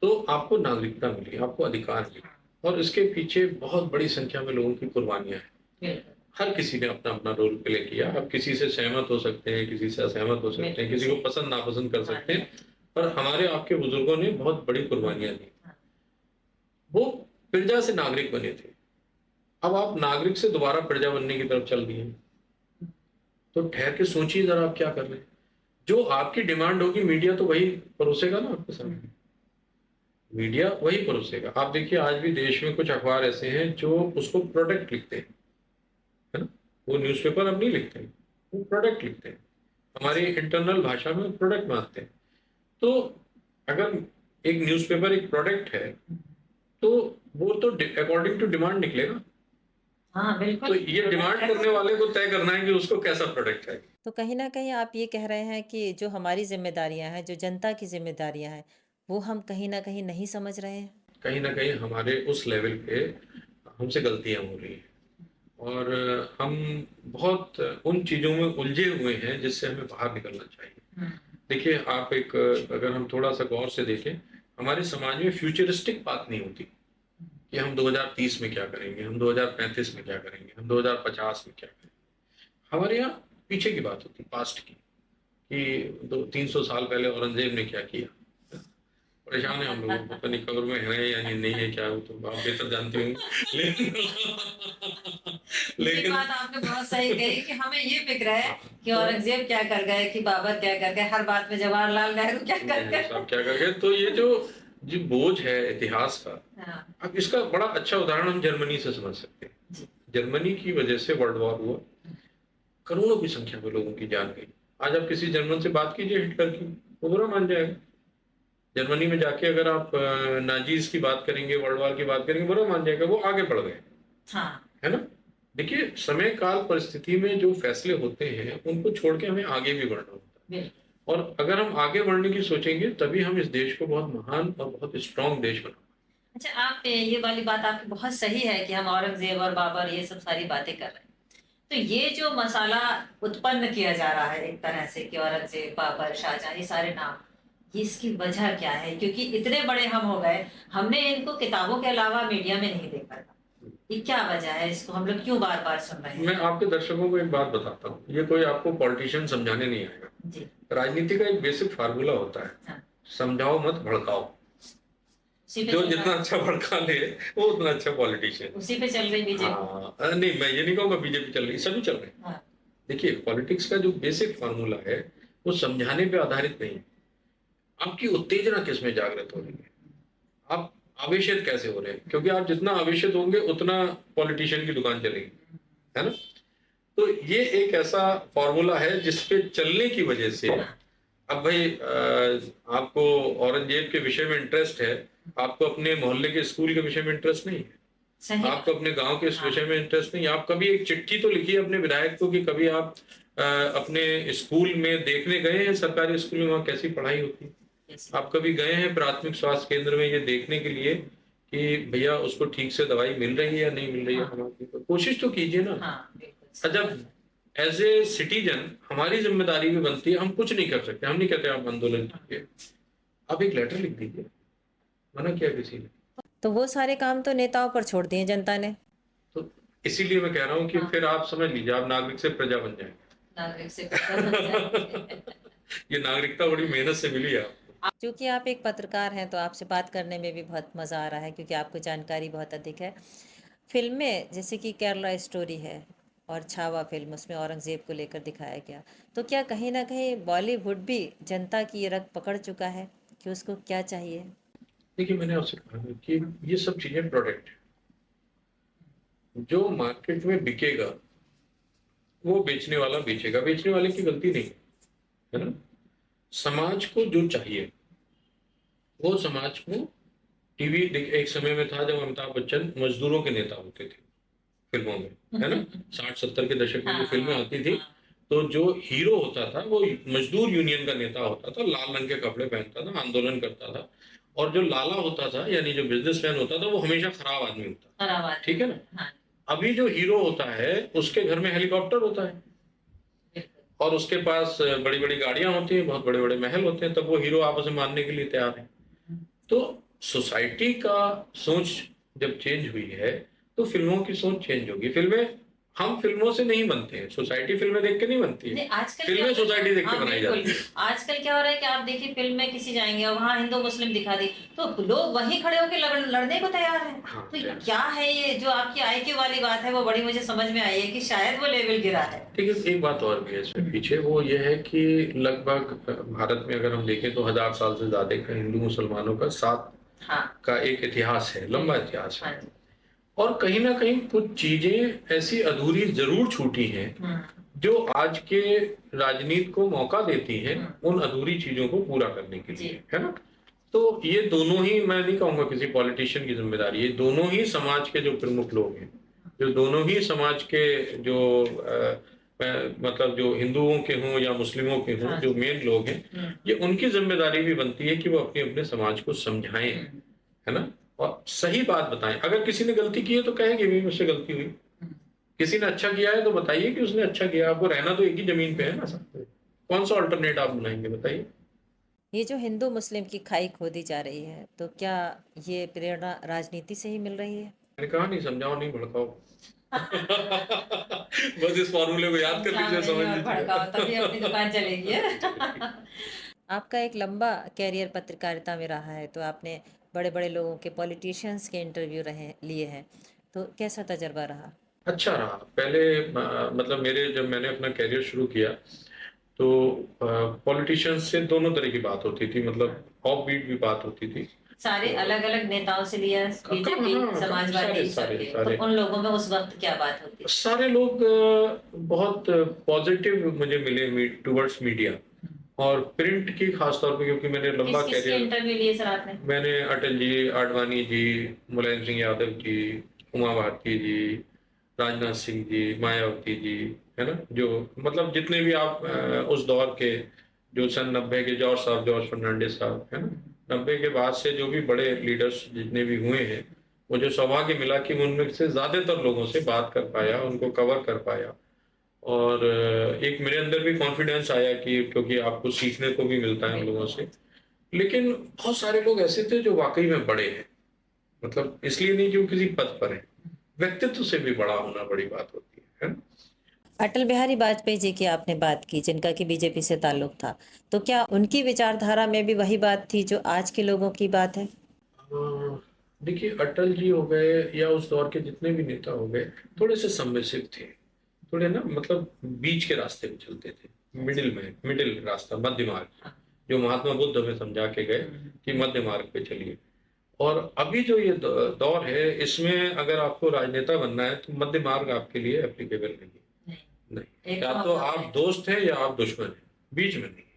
S2: तो आपको नागरिकता मिली, आपको अधिकार मिले, और इसके पीछे बहुत बड़ी संख्या में लोगों की कुर्बानियाँ हैं। हर किसी ने अपना-अपना रोल प्ले किया। आप किसी से सहमत हो सकते हैं, किसी से असहमत हो सकते हैं, किसी को पसंद नापसंद कर सकते हैं, और हमारे आपके बुजुर्गों ने बहुत बड़ी कुर्बानियां दी। वो प्रजा से नागरिक बने थे, अब आप नागरिक से दोबारा प्रजा बनने की तरफ चल दिए हैं। तो ठहर के सोचिए जरा, आप क्या कर रहे हैं। जो आपकी डिमांड होगी मीडिया तो वही परोसेगा ना आपके सामने, मीडिया वही परोसेगा। आप देखिए आज भी देश में कुछ अखबार ऐसे हैं जो उसको प्रोडक्ट लिखते हैं, है ना, वो न्यूज़पेपर अब नहीं लिखते हैं, वो प्रोडक्ट लिखते हैं, हमारी इंटरनल भाषा में प्रोडक्ट मानते हैं। तो अगर एक न्यूज़पेपर एक प्रोडक्ट है तो वो तो अकॉर्डिंग टू डिमांड निकलेगा।
S1: हाँ,
S2: तो
S1: बिल्कुल।
S2: ये डिमांड करने वाले को तय करना है कि उसको कैसा प्रोडक्ट है।
S1: तो कहीं न कहीं आप ये कह रहे हैं कि जो हमारी ज़िम्मेदारियाँ हैं, जो जनता की ज़िम्मेदारियाँ हैं, वो हम कहीं न कहीं नहीं समझ रहे हैं?
S2: कहीं न कहीं हमारे उस लेवल पे हमसे गलतियाँ हो रही हैं और हम बहुत उन चीज़ों में उलझे हुए हैं जिससे हमें बाहर निकलना चाहिए। देखिए आप एक अगर हम थोड़ा-सा गौर से देखें, हमारे समाज में फ्यूचरिस्टिक बात नहीं होती कि हम 2030 में क्या करेंगे, हम 2035 में क्या करेंगे, हम 2050 में क्या करेंगे। हमारे यहाँ पीछे की बात होती है, पास्ट की, कि 200-300 साल पहले औरंगज़ेब ने क्या किया। परेशान है हम लोग, पता नहीं कब्र में है या नहीं है, क्या हो तो आप बेहतर जानते होंगे। लेकिन
S1: ये
S2: लेकिन
S1: बात आपने बहुत सही कही कि हमें ये फिक्र है
S2: हाँ,
S1: कि
S2: तो
S1: औरंगजेब क्या कर गए, कि बाबर क्या कर गए, हर बात में जवाहरलाल नेहरू क्या कर गए।
S2: साहब क्या कर गए। तो ये जो बोझ है इतिहास का,
S1: हाँ,
S2: अब इसका बड़ा अच्छा उदाहरण हम जर्मनी से समझ सकते हैं।
S1: जी।
S2: जर्मनी की वजह से वर्ल्ड वॉर हुआ, करोड़ों की संख्या में लोगों की जान गई। आज आप किसी जर्मन से बात कीजिए हिटलर की, वो बुरा मान जाएगा। जर्मनी में जाके अगर आप नाजीज की बात करेंगे, वर्ल्ड वॉर की बात करेंगे, बुरा मान जाएगा, वो आगे बढ़ गए।
S1: हाँ,
S2: है ना। देखिए समय काल परिस्थिति में जो फैसले होते हैं उनको छोड़ के हमें आगे भी बढ़ना होता है, और अगर हम आगे बढ़ने की सोचेंगे तभी हम इस देश को बहुत महान और बहुत स्ट्रांग देश बना।
S1: अच्छा, आप ये वाली बात आपकी बहुत सही है कि हम औरंगजेब और बाबर ये सब सारी बातें कर रहे हैं। तो ये जो मसाला उत्पन्न किया जा रहा है एक तरह से कि औरंगजेब, बाबर, शाहजहां, ये सारे नाम, ये इसकी वजह क्या है? क्योंकि इतने बड़े हम हो गए, हमने इनको किताबों के अलावा मीडिया में नहीं देखा था। ये क्या वजह है? इसको हम लोग क्यों बार-बार सुन रहे हैं?
S2: मैं आपके दर्शकों को एक बात बताता हूँ, ये कोई आपको पॉलिटिशियन समझाने नहीं आएगा।
S1: जी।
S2: राजनीति का एक बेसिक फार्मूला होता है,
S1: हाँ।
S2: समझाओ मत भड़काओ।
S1: उसी पे
S2: जो
S1: चल
S2: जितना
S1: रहा है।
S2: अच्छा भड़का ले वो उतना अच्छा पॉलिटिशियन।
S1: उसी पे चल रही बीजेपी।
S2: हाँ, नहीं मैं ये नहीं कहूँगा बीजेपी चल रही, सभी चल रहे हैं।
S1: हाँ।
S2: देखिए पॉलिटिक्स का जो बेसिक फार्मूला है वो समझाने पे आधारित नहीं है। आपकी उत्तेजना किस में जागृत हो रही है, आप आवेशित कैसे हो रहे हैं, क्योंकि आप जितना आवेशित होंगे उतना पॉलिटिशियन की दुकान चलेगी, है ना। तो ये एक ऐसा फॉर्मूला है जिसपे चलने की वजह से, अब भाई आपको औरंगजेब के विषय में इंटरेस्ट है, आपको अपने मोहल्ले के स्कूल के विषय में इंटरेस्ट नहीं है, आपको अपने गांव के इस विषय में इंटरेस्ट नहीं है। आप कभी एक चिट्ठी तो लिखिए अपने विधायक को कि कभी आप अपने स्कूल में देखने गए हैं, सरकारी स्कूल में वहाँ कैसी पढ़ाई होती है। आप कभी गए हैं प्राथमिक स्वास्थ्य केंद्र में ये देखने के लिए कि भैया उसको ठीक से दवाई मिल रही है या नहीं मिल रही है। हमारी कोशिश तो कीजिए ना। जब एज ए सिटीजन हमारी जिम्मेदारी भी बनती है, हम कुछ नहीं कर सकते, हम नहीं कहते आप आंदोलन कीजिए, आप एक लेटर लिख दीजिए, मना किया किसी ने।
S1: तो वो सारे काम तो नेताओं पर छोड़ दिए जनता ने।
S2: तो इसीलिए मैं कह रहा हूँ कि फिर आप समझ लीजिए, आप नागरिक से प्रजा बन जाए।
S1: नागरिक से प्रजा बन जाए।
S2: ये नागरिकता बड़ी मेहनत से मिली है आपको।
S1: क्योंकि आप एक पत्रकार हैं तो आपसे बात करने में भी बहुत मज़ा आ रहा है, क्योंकि आपको जानकारी बहुत अधिक है। फिल्में जैसे कि केरला स्टोरी है और छावा फिल्म, उसमें औरंगज़ेब को लेकर दिखाया गया, तो क्या कहीं ना कहीं बॉलीवुड भी जनता की ये रग पकड़ चुका है कि उसको क्या चाहिए?
S2: देखिए मैंने आपसे कहा कि ये सब चीजें प्रोडक्ट है, जो मार्केट में बिकेगा वो बेचने वाला बेचेगा, बेचने वाले की गलती नहीं है ना। समाज को जो चाहिए वो समाज को टीवी, एक समय में था जब अमिताभ बच्चन मजदूरों के नेता होते थे फिल्मों में, है ना। 60-70 के दशक में जो फिल्में आती थी तो जो हीरो होता था वो मजदूर यूनियन का नेता होता था, लाल रंग के कपड़े पहनता था, आंदोलन करता था, और जो लाला होता था यानी जो बिजनेसमैन होता था वो हमेशा खराब आदमी होता था, ठीक है ना। अभी जो हीरो होता है उसके घर में हेलीकॉप्टर होता है और उसके पास बड़ी बड़ी गाड़ियां होती हैं, बहुत बड़े बड़े महल होते हैं, तब वो हीरो आपस में मानने के लिए तैयार है। तो सोसाइटी का सोच जब चेंज हुई है तो फिल्मों की सोच चेंज होगी। फिल्में हम फिल्मों से नहीं बनते हैं, सोसाइटी फिल्में देख के नहीं बनती है।
S1: नहीं, आजकल क्या
S2: फिल्में
S1: हो रहा है,
S2: सोसाइटी देख के
S1: हाँ
S2: बनाई
S1: बिल्कुल,
S2: जाती है।
S1: आजकल क्या हो रहा है कि आप देखिए फिल्म में किसी जाएंगे और वहाँ हिंदू मुस्लिम दिखा दी तो लोग वहीं खड़े होकर लड़ने को तैयार है।
S2: हाँ,
S1: तो
S2: तैयार।
S1: क्या है ये जो आपकी आईक्यू वाली बात है, वो बड़ी मुझे समझ में आई है कि शायद वो लेवल गिरा है।
S2: देखिए, एक बात और भी है इसमें पीछे, वो ये है कि लगभग भारत में अगर हम देखें तो 1000 साल से ज़्यादा का हिंदू मुसलमानों का साथ
S1: हाँ
S2: का एक इतिहास है, लंबा इतिहास
S1: हाँ
S2: है।
S1: जी।
S2: और कहीं न कहीं कुछ चीज़ें ऐसी अधूरी ज़रूर छूटी हैं, जो आज के राजनीति को मौका देती हैं, उन अधूरी चीज़ों को पूरा करने के लिए, है ना? तो ये दोनों ही, मैं नहीं कहूँगा किसी पॉलिटिशियन की ज़िम्मेदारी है, दोनों ही समाज के जो प्रमुख लोग हैं, जो दोनों ही समाज के जो मतलब जो हिंदुओं के हों या मुस्लिमों के हों, जो मेन लोग हैं, ये उनकी ज़िम्मेदारी भी बनती है कि वो अपने-अपने समाज को समझाएँ, है ना? और सही बात बताएँ। अगर किसी ने गलती की है तो कहेंगे भी मुझसे गलती हुई। किसी ने अच्छा किया है तो बताइए कि उसने अच्छा किया। आपको रहना तो एक ही ज़मीन पे है ना साथ में। कौन-सा अल्टरनेट आप बनाएँगे बताइए?
S1: ये जो हिंदू मुस्लिम की खाई खोदी जा रही है, तो क्या ये प्रेरणा राजनीति से ही मिल रही है?
S2: मैंने कहा नहीं, समझाओ नहीं, भड़काओ। बस इस फ़ॉर्मूले को याद कर
S1: समझाओ
S2: लीजिए,
S1: नहीं
S2: समझ
S1: और
S2: लीजिए।
S1: भड़काओ, तभी अपनी दुकान चलेगी है।
S2: चलेगी।
S1: आपका एक लंबा कैरियर पत्रकारिता में रहा है, तो आपने बड़े-बड़े लोगों के पॉलिटिशियंस के इंटरव्यू रहे लिए हैं, तो कैसा तजुर्बा रहा?
S2: अच्छा रहा। पहले मतलब मेरे जब मैंने अपना करियर शुरू किया, तो पॉलिटिशियंस से दोनों तरह की बात होती थी, मतलब ऑफ बीट भी बात होती थी।
S1: सारे अलग-अलग नेताओं से लिया, बीजेपी,
S2: हाँ,
S1: समाजवादी,
S2: सारे,
S1: सबके, तो
S2: सारे।
S1: उन लोगों में उस वक़्त क्या बात होती थी?
S2: सारे लोग बहुत पॉज़िटिव मुझे मिले टुवर्ड्स मीडिया और प्रिंट की खास तौर पे, क्योंकि मैंने लंबा
S1: किस-किसके
S2: करियर,
S1: इंटरव्यू लिए सर आपने?
S2: मैंने अटल जी, आडवाणी जी, मुलायम सिंह यादव जी, उमा भारती जी, राजनाथ सिंह जी, मायावती जी, है ना? जो मतलब जितने भी आप उस दौर के, जो सन 90 के जॉर्ज साहब, जॉर्ज फर्नांडिस साहब, है ना? 90 के बाद से जो भी बड़े लीडर्स जितने भी हुए हैं, मुझे सौभाग्य मिला कि मैं उनमें से ज़्यादातर लोगों से बात कर पाया, उनको कवर कर पाया। और एक मेरे अंदर भी कॉन्फिडेंस आया कि क्योंकि आपको सीखने को भी मिलता है उन लोगों से। लेकिन बहुत सारे लोग ऐसे थे जो वाक़ई में बड़े हैं। मतलब इसलिए नहीं कि वो किसी पद पर हैं, व्यक्तित्व से भी बड़ा होना बड़ी बात होती है ना?
S1: अटल बिहारी वाजपेयी जी की आपने बात की, जिनका कि बीजेपी से ताल्लुक था, तो क्या उनकी विचारधारा में भी वही बात थी जो आज के लोगों की बात है?
S2: देखिए, अटल जी हो गए या उस दौर के जितने भी नेता हो गए, थोड़े से सबमिसिव थे। थोड़े ना, मतलब बीच के रास्ते पे चलते थे, मिडिल रास्ता, मध्य मार्ग, जो महात्मा बुद्ध हमें समझा के गए कि मध्य मार्ग पे चलिए। और अभी जो ये दौर है, इसमें अगर आपको राजनेता बनना है तो मध्य मार्ग आपके लिए एप्लीकेबल नहीं है। नहीं, या तो आप दोस्त हैं या आप दुश्मन हैं, बीच में नहीं।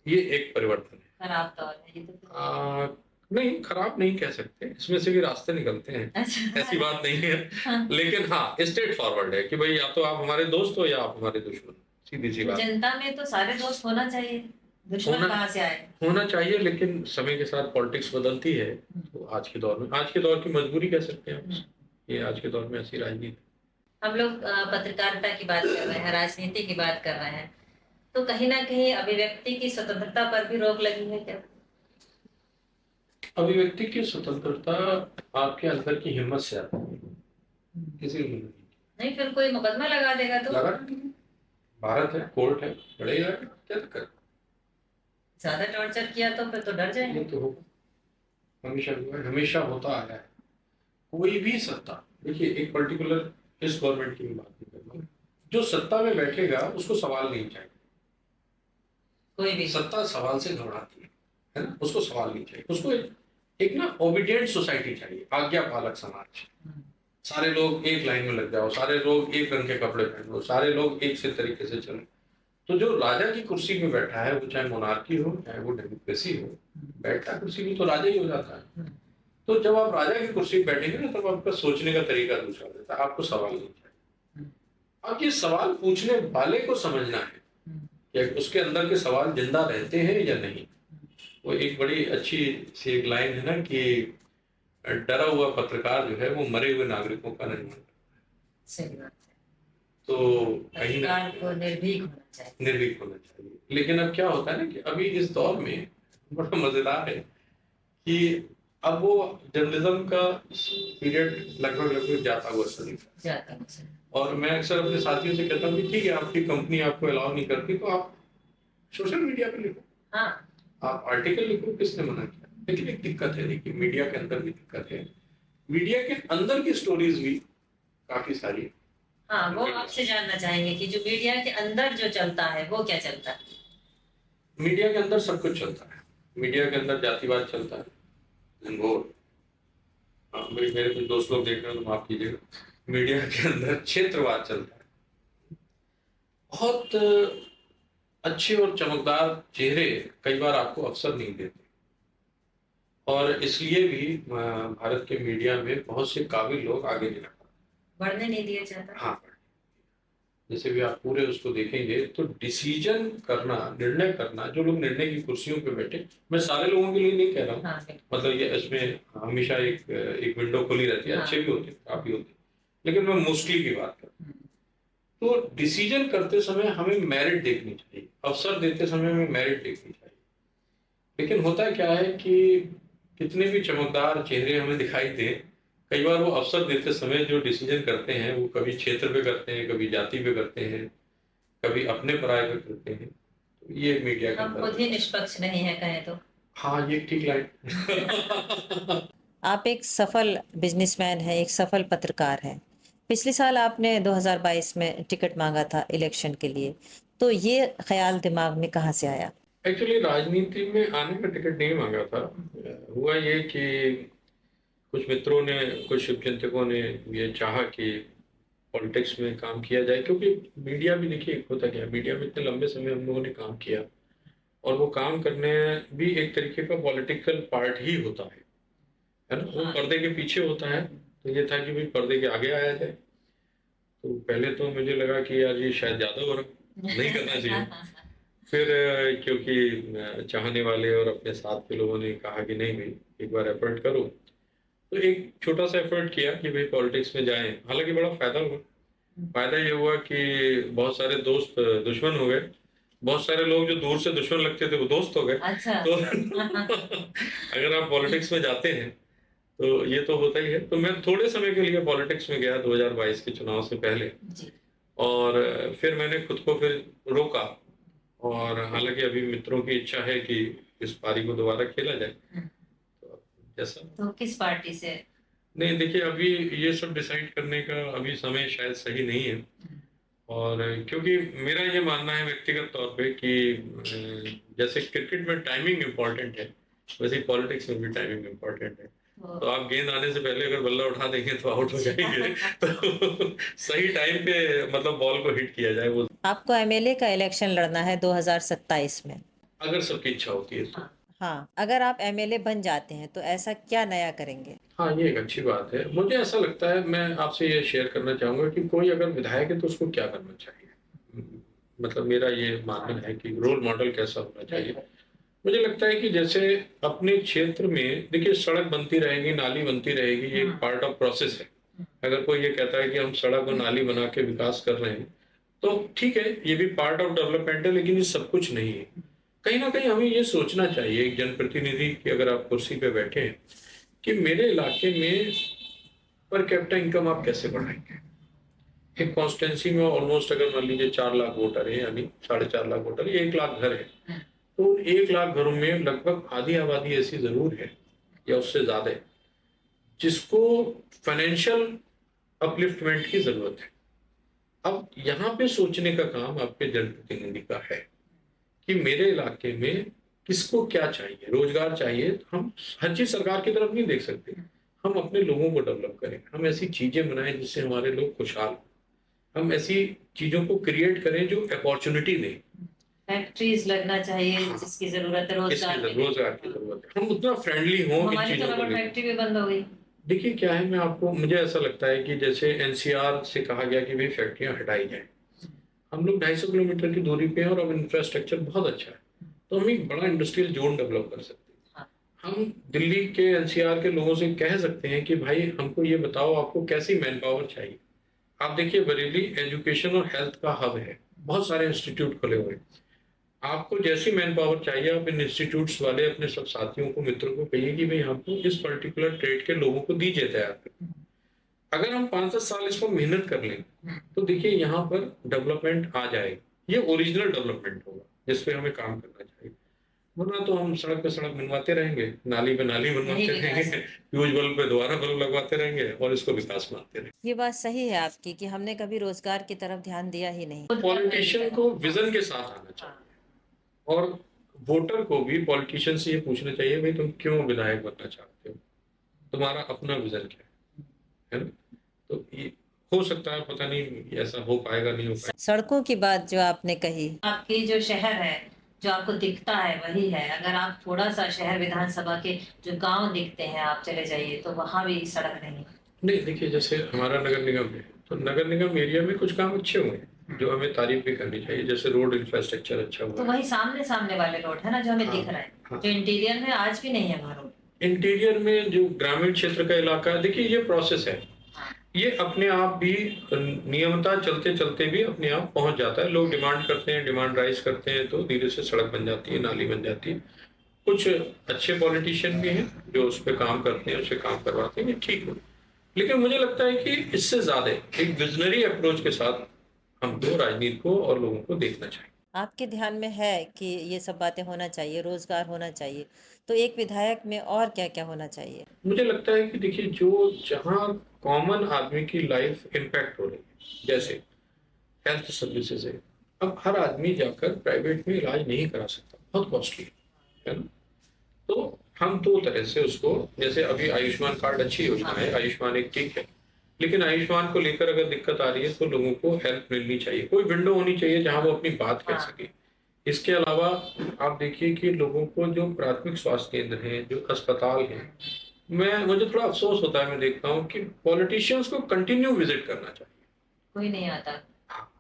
S2: ये एक परिवर्तन है।
S1: खराब दौर है ये तो।
S2: नहीं, खराब नहीं कह सकते, इसमें से भी रास्ते निकलते हैं।
S1: अच्छा।
S2: ऐसी बात नहीं है। लेकिन हाँ, स्ट्रेट फॉरवर्ड है कि भई या तो आप हमारे दोस्त हो या आप हमारे दुश्मन हो, सीधी-सी बात।
S1: जनता में तो सारे दोस्त होना चाहिए, दुश्मन
S2: होना
S1: कहाँ से आए?
S2: होना चाहिए, लेकिन समय के साथ पॉलिटिक्स बदलती है, तो आज के दौर की मजबूरी कह सकते हैं आप। ये आज के दौर में ऐसी राजनीति।
S1: हम लोग पत्रकारिता की बात कर रहे हैं, राजनीति की बात कर रहे हैं, तो कहीं ना कहीं अभिव्यक्ति की स्वतंत्रता पर भी रोक लगी है क्या?
S2: अभिव्यक्ति की स्वतंत्रता आपके अंदर की हिम्मत से आती है, किसी की नहीं।
S1: नहीं, फिर कोई मुकदमा लगा देगा तो?
S2: लगा दीजिए। भारत है, कोर्ट है, लड़ेगा, क्या दिक्कत?
S1: ज्यादा टॉर्चर किया तो फिर तो डर जाएंगे।
S2: ये तो होगा, हमेशा हुआ है, हमेशा होता आया है। कोई भी सत्ता, देखिए एक पर्टिकुलर, इस गवर्नमेंट की भी बात नहीं कर रहा हूं, जो सत्ता में बैठेगा उसको सवाल नहीं चाहिए।
S1: कोई भी
S2: सत्ता सवाल से घबराती है ना? उसको सवाल नहीं चाहिए, उसको एक ना ओबीडियंट सोसाइटी चाहिए, आज्ञा पालक समाज। सारे लोग एक लाइन में लग जाओ, सारे लोग एक रंग के कपड़े पहनो, सारे लोग एक से तरीके से चले। तो जो राजा की कुर्सी में बैठा है, वो चाहे मोनार्की हो चाहे वो डेमोक्रेसी हो, बैठता कुर्सी में तो राजा ही हो जाता है। तो जब आप राजा की कुर्सी पे बैठेंगे ना, तब आपका सोचने का तरीका दूसरा हो जाता है, आपको सवाल नहीं चाहिए। अब ये सवाल पूछने वाले को समझना है कि उसके अंदर के सवाल जिंदा रहते हैं या नहीं। वो एक बड़ी अच्छी सी एक लाइन है ना कि डरा हुआ पत्रकार जो है वो मरे हुए नागरिकों का निर्माण करता है।
S1: सही बात है।
S2: तो कहीं ना
S1: पत्रकार को निर्भीक होना चाहिए।
S2: निर्भीक होना चाहिए। लेकिन अब क्या होता है ना कि अभी इस दौर में बड़ा मजेदार है कि अब वो जर्नलिज्म का पीरियड लगभग लगभग जाता हुआ चलेगा। और मैं अक्सर अपने साथियों से कहता हूँ कि ठीक है, आपकी कंपनी आपको अलाउ नहीं करती तो आप सोशल मीडिया पे लिखो, आप आर्टिकल लिखो, किसने मना किया। लेकिन एक दिक्कत है, देखिए मीडिया के अंदर भी दिक्कत है, मीडिया के अंदर की स्टोरीज भी काफी सारी।
S1: हाँ, वो आपसे जानना चाहेंगे कि जो मीडिया के अंदर जो चलता है वो क्या चलता है।
S2: मीडिया के अंदर सब कुछ चलता है। मीडिया के अंदर जातिवाद चलता है, घोर। हाँ, मेरे कुछ दोस्त लोग देख रहे हो तो माफ कीजिएगा। मीडिया के अंदर क्षेत्रवाद चलता है। बहुत अच्छे और चमकदार चेहरे कई बार आपको अवसर नहीं देते, और इसलिए भी भारत के मीडिया में बहुत से काबिल लोग आगे नहीं आ पाते,
S1: बढ़ने नहीं दिया जाता।
S2: हाँ, जैसे भी आप पूरे उसको देखेंगे तो डिसीजन करना, निर्णय करना, जो लोग निर्णय की कुर्सियों पे बैठे, मैं सारे लोगों के लिए नहीं कह रहा हूँ।
S1: हाँ,
S2: मतलब ये इसमें हमेशा एक विंडो खुली रहती है,
S1: हाँ,
S2: अच्छे भी होते हैं, काफी होते हैं, लेकिन मैं मोस्टली की बात कर रहा हूँ। तो डिसीजन करते समय हमें मेरिट देखनी चाहिए, अवसर देते समय हमें मेरिट देखनी चाहिए। लेकिन होता क्या है कि कितने भी चमकदार चेहरे हमें दिखाई दे, कई बार वो अवसर देते समय जो डिसीजन करते हैं वो कभी क्षेत्र पे करते हैं, कभी जाति पे करते हैं, कभी अपने पराये पे करते हैं। तो ये मीडिया का
S1: हम खुद ही निष्पक्ष नहीं है कहें तो।
S2: हाँ, ये ठीक लाइन।
S1: आप एक सफल बिजनेसमैन हैं, एक सफल पत्रकार हैं। पिछले साल आपने 2022 में टिकट मांगा था इलेक्शन के लिए, तो ये ख्याल दिमाग में कहाँ से आया?
S2: एक्चुअली राजनीति में आने का टिकट नहीं मांगा था। हुआ ये कि कुछ मित्रों ने, कुछ शुभचिंतकों ने ये चाहा कि पॉलिटिक्स में काम किया जाए, क्योंकि मीडिया भी देखिए होता क्या है, मीडिया में इतने लंबे समय हम लोगों ने काम किया, और वो काम करने भी एक तरीके का पॉलिटिकल पार्ट ही होता है ना। वो पर्दे के पीछे होता है, तो ये था कि भाई पर्दे के आगे आया जाए। तो पहले तो मुझे लगा कि यार ये शायद ज्यादा हो रहा, नहीं करना चाहिए। फिर क्योंकि चाहने वाले और अपने साथ के लोगों ने कहा कि नहीं भाई एक बार एफर्ट करो, तो एक छोटा सा एफर्ट किया कि भाई पॉलिटिक्स में जाएं। हालांकि बड़ा फायदा हुआ। फायदा ये हुआ कि बहुत सारे दोस्त दुश्मन हो गए, बहुत सारे लोग जो दूर से दुश्मन लगते थे वो दोस्त हो गए।
S1: अच्छा।
S2: तो अगर आप पॉलिटिक्स में जाते हैं तो ये तो होता ही है। तो मैं थोड़े समय के लिए पॉलिटिक्स में गया 2022 के चुनाव से पहले,
S1: जी।
S2: और फिर मैंने खुद को फिर रोका। और हालांकि अभी मित्रों की इच्छा है कि इस पारी को दोबारा खेला जाए, तो जैसा।
S1: तो किस पार्टी से?
S2: नहीं देखिए, अभी ये सब डिसाइड करने का अभी समय शायद सही नहीं है। और क्योंकि मेरा ये मानना है व्यक्तिगत तौर पे कि जैसे क्रिकेट में टाइमिंग इम्पोर्टेंट है, वैसे ही पॉलिटिक्स में भी टाइमिंग इम्पोर्टेंट है। तो आप गेंद आने से पहले अगर बल्ला उठा देंगे तो आउट हो जाएंगे। तो सही टाइम पे मतलब बॉल को हिट किया जाए वो।
S1: आपको एमएलए का इलेक्शन लड़ना है 2027 में।
S2: अगर सबकी इच्छा होती है तो।
S1: हाँ, अगर आप एमएलए बन जाते हैं तो ऐसा क्या नया करेंगे?
S2: हाँ, ये एक अच्छी बात है। मुझे ऐसा लगता है, मैं आपसे ये शेयर करना चाहूंगा कि कोई अगर विधायक है तो उसको क्या करना चाहिए। मतलब मेरा ये मानना है कि रोल मॉडल कैसा होना चाहिए। मुझे लगता है कि जैसे अपने क्षेत्र में देखिए सड़क बनती रहेगी, नाली बनती रहेगी, ये एक पार्ट ऑफ प्रोसेस है। अगर कोई ये कहता है कि हम सड़क और नाली बना के विकास कर रहे हैं तो ठीक है, ये भी पार्ट ऑफ डेवलपमेंट है, लेकिन ये सब कुछ नहीं है। कहीं ना कहीं हमें ये सोचना चाहिए, एक जनप्रतिनिधि की अगर आप कुर्सी पे बैठे हैं, कि मेरे इलाके में पर कैपिटा इनकम आप कैसे बढ़ाएंगे। एक कॉन्स्टिट्यूंसी में ऑलमोस्ट अगर मान लीजिए 4 लाख वोटर है, यानी 4.5 लाख वोटर, 1 लाख घर है, तो 1 लाख घरों में लगभग आधी आबादी ऐसी जरूर है या उससे ज्यादा है जिसको फाइनेंशियल अपलिफ्टमेंट की जरूरत है। अब यहाँ पे सोचने का काम आपके जनप्रतिनिधि का है कि मेरे इलाके में किसको क्या चाहिए। रोजगार चाहिए तो हम हर चीज सरकार की तरफ नहीं देख सकते, हम अपने लोगों को डेवलप करें, हम ऐसी चीजें बनाएं जिससे हमारे लोग खुशहाल, हम ऐसी चीजों को क्रिएट करें जो अपॉर्चुनिटी दें।
S1: फैक्ट्रीज लगना चाहिए, जिसकी जरूरत है
S2: रोजगार की जरूरत है, हम उतना फ्रेंडली हों इन चीजों को लेकर।
S1: फैक्ट्री भी बंद हो गई।
S2: देखिए क्या है, मैं आपको, मुझे ऐसा लगता है कि जैसे एनसीआर से कहा गया कि भाई फैक्ट्रियां हटाई जाए, हम लोग 250 किलोमीटर की दूरी पे हैं और अब इंफ्रास्ट्रक्चर बहुत अच्छा है, तो हम एक बड़ा इंडस्ट्रियल जोन डेवलप कर सकते हैं। हम दिल्ली के एनसीआर के लोगों से कह सकते हैं कि भाई हमको ये बताओ आपको कैसी मैन पावर चाहिए। आप देखिए बरेली एजुकेशन और हेल्थ का हब है, बहुत सारे इंस्टीट्यूट खुले हुए हैं। आपको जैसी मैन पावर चाहिए, आप इन इंस्टीट्यूट्स वाले अपने सब साथियों को, मित्रों को कहिए कि भाई हमको इस पर्टिकुलर ट्रेड के लोगों को दीजिए तैयार करके। अगर हम 5-10 साल इस पर मेहनत कर लें, तो देखिए यहाँ पर डेवलपमेंट आ जाएगी। ये ओरिजिनल डेवलपमेंट होगा, जिस पे हमें काम करना चाहिए। वरना तो हम सड़क पे सड़क बनवाते रहेंगे, नाली पे नाली बनवाते रहेंगे, फ्यूज बल्ब पे दोबारा बल्ब लगवाते रहेंगे और इसको विकास मानते रहेंगे।
S1: ये बात सही है आपकी कि हमने कभी रोजगार की तरफ ध्यान दिया ही नहीं।
S2: पॉलिटिशियन को विजन के साथ आना चाहिए और वोटर को भी पॉलिटिशियन से ये पूछना चाहिए, भाई तुम क्यों विधायक बनना चाहते हो, तुम्हारा अपना विजन क्या है ना? तो ये हो सकता है, पता नहीं ऐसा हो पाएगा नहीं हो पाएगा।
S1: सड़कों की बात जो आपने कही, आपकी जो शहर है जो आपको दिखता है वही है। अगर आप थोड़ा सा शहर विधानसभा के जो गांव दिखते हैं आप चले जाइए तो वहां भी सड़क नहीं।
S2: नहीं, देखिए जैसे हमारा नगर निगम है, तो नगर निगम एरिया में कुछ काम अच्छे हुए हैं जो हमें तारीफ भी करनी चाहिए। जैसे रोड इंफ्रास्ट्रक्चर अच्छा हुआ
S1: तो वही सामने सामने वाले रोड है ना जो हमें दिख रहा है, जो इंटीरियर में आज भी नहीं है वहाँ रोड।
S2: इंटीरियर में जो ग्रामीण क्षेत्र का इलाका है, देखिए ये प्रोसेस है, ये अपने आप भी नियमता चलते चलते भी अपने आप पहुंच जाता है। लोग डिमांड करते हैं, डिमांड राइज करते हैं, तो धीरे से सड़क बन जाती है, नाली बन जाती है। कुछ अच्छे पॉलिटिशियन भी हैं जो उस पर काम करते हैं, उससे काम करवाते हैं, ठीक है। लेकिन मुझे लगता है कि इससे ज्यादा एक विजनरी अप्रोच के साथ हमको राजनीति को और लोगों को देखना चाहिए।
S1: आपके ध्यान में है कि ये सब बातें होना चाहिए, रोजगार होना चाहिए, तो एक विधायक में और क्या क्या होना चाहिए?
S2: मुझे लगता है कि देखिए जो जहाँ कॉमन आदमी की लाइफ इम्पैक्ट हो रही है, जैसे हेल्थ सर्विसेज है, अब हर आदमी जाकर प्राइवेट में इलाज नहीं करा सकता, बहुत कॉस्टली है ना? तो हम दो तरह से उसको, जैसे अभी आयुष्मान कार्ड अच्छी योजना है, आयुष्मान एक ठीक है, लेकिन आयुष्मान को लेकर अगर दिक्कत आ रही है तो लोगों को हेल्प मिलनी चाहिए, कोई विंडो होनी चाहिए जहां वो अपनी बात कह सके। इसके अलावा आप देखिए कि लोगों को जो प्राथमिक स्वास्थ्य केंद्र हैं, जो अस्पताल हैं, मुझे थोड़ा अफसोस होता है, मैं देखता हूँ कि पॉलिटिशियंस को कंटिन्यू विजिट करना चाहिए।
S1: कोई नहीं आता।
S2: हाँ,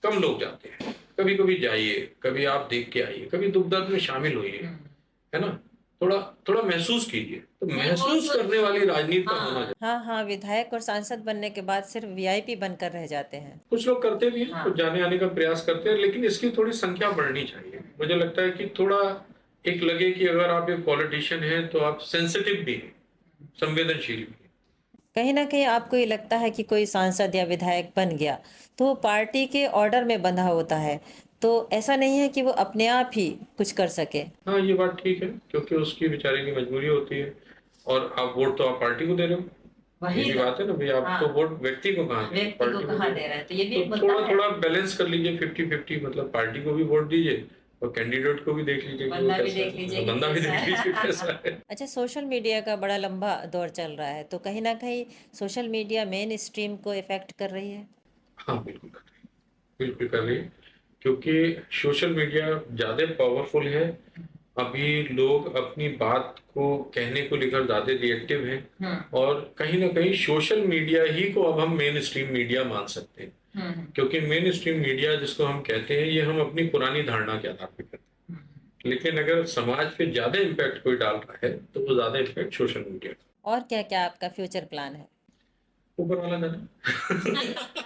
S2: कम लोग जाते हैं। कभी कभी जाइए, कभी आप देख के आइए, कभी दुख दर्द में शामिल होइए, है ना? थोड़ा थोड़ा महसूस कीजिए, तो महसूस करने वाली राजनीति का होना चाहिए।
S1: हाँ हाँ, विधायक और सांसद बनने के बाद सिर्फ वीआईपी बनकर रह जाते हैं।
S2: कुछ लोग करते भी हैं, कुछ जाने आने का प्रयास करते हैं, लेकिन इसकी थोड़ी संख्या बढ़नी चाहिए। मुझे लगता है कि थोड़ा एक लगे कि अगर आप एक पॉलिटिशियन हैं तो आप सेंसिटिव भी हैं, संवेदनशील भी हैं।
S1: कहीं ना कहीं आपको ये लगता है कि कोई सांसद या विधायक बन गया तो वो पार्टी के ऑर्डर में बंधा होता है, तो ऐसा नहीं है कि वो अपने आप ही कुछ कर सके?
S2: हाँ, ये बात ठीक है, क्योंकि उसकी बेचारे की मजबूरी होती है, और आप वोट तो आप पार्टी को दे रहे हो।
S1: वही
S2: ये
S1: तो
S2: बात है ना भाई, आपको वोट व्यक्ति को कहाँ दे रहे हो,
S1: व्यक्ति को
S2: पार्टी को
S1: कहाँ
S2: दे
S1: दे
S2: रहे
S1: रहा है, तो ये भी एक
S2: हो। तो
S1: मुद्दा
S2: थोड़ा
S1: है।
S2: थोड़ा बैलेंस कर लीजिए, 50-50, मतलब पार्टी को भी वोट दीजिए और कैंडिडेट को भी देख लीजिए कि वो
S1: बंदा भी
S2: कैसा
S1: देख
S2: है,
S1: लीजिए कि
S2: बंदा भी
S1: कैसा
S2: देख लीजिए
S1: है।
S2: कैसा है।
S1: अच्छा, सोशल मीडिया का बड़ा लंबा दौर चल रहा है, तो कहीं ना कहीं सोशल मीडिया मेन स्ट्रीम को इफेक्ट कर रही है?
S2: हाँ, बिल्कुल कर रही है, बिल्कुल कर रही है, क्योंकि सोशल मीडिया ज़्यादा पावरफुल है। अभी लोग अपनी बात को कहने को लेकर ज़्यादा रिएक्टिव हैं, और कहीं ना कहीं सोशल मीडिया ही को अब हम मेन स्ट्रीम मीडिया मान सकते हैं, क्योंकि मेन स्ट्रीम मीडिया जिसको हम कहते हैं, ये हम अपनी पुरानी धारणा के आधार पर करते हैं। लेकिन अगर समाज पे ज़्यादा इम्पैक्ट कोई डाल रहा है तो वो ज़्यादा इम्पैक्ट सोशल मीडिया का।
S1: और क्या क्या आपका फ्यूचर प्लान है?
S2: ऊपर वाला जाने।